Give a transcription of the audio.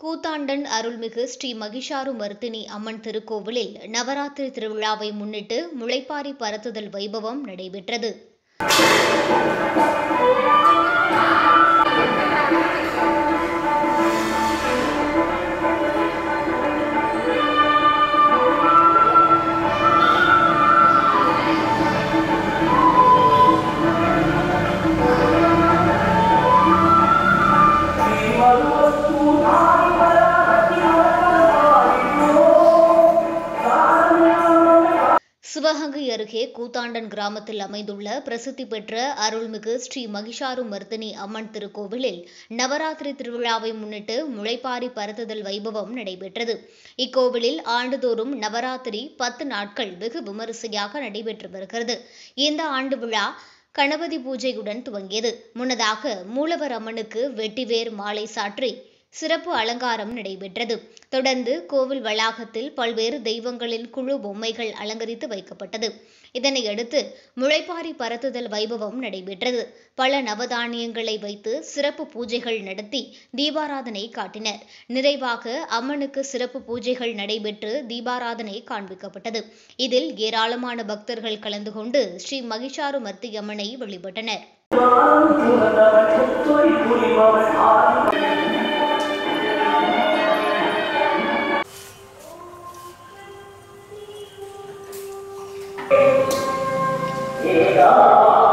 கூத்தாண்டன் அருள்மிகு ஸ்ரீ மகிஷாருமர்த்தினி அம்மன் திருக்கோவிலில் நவராத்திரி திருவிழாவை முன்னிட்டு முளைப்பாரி பரத்துதல் வைபவம் நடைபெற்றது. சிவகங்கை அருகே கூத்தாண்டன் கிராமத்தில் அமைந்துள்ள பிரசித்தி பெற்ற அருள்மிகு ஸ்ரீ மகிஷாருமர்த்தினி அம்மன் திருக்கோவிலில் நவராத்திரி திருவிழாவை முன்னிட்டு முளைப்பாரி பரத்துதல் வைபவம் நடைபெற்றது. இக்கோவிலில் ஆண்டுதோறும் நவராத்திரி 10 நாட்கள் வெகு விமரிசையாக நடைபெற்று வருகிறது. இந்த ஆண்டு விழா கணபதி பூஜையுடன் துவங்கியது. முன்னதாக மூலவர் அம்மனுக்கு வெட்டிவேர் மாலை சாற்றி சிறப்பு அலங்காரம் நடைபெற்றது. தொடர்ந்து கோவில் வளாகத்தில் பல்வேறு தெய்வங்களின் குழு பொம்மைகள் அலங்கரித்து வைக்கப்பட்டது. இதனையடுத்து முளைப்பாரி பரத்துதல் வைபவம் நடைபெற்றது. பல நவதானியங்களை வைத்து சிறப்பு பூஜைகள் நடத்தி தீபாராதனை காட்டினர். நிறைவாக அம்மனுக்கு சிறப்பு பூஜைகள் நடைபெற்று தீபாராதனை காண்பிக்கப்பட்டது. இதில் ஏராளமான பக்தர்கள் கலந்து கொண்டு ஸ்ரீ மகிஷாருமர்த்தி அம்மனை வழிபட்டனர். Yeah.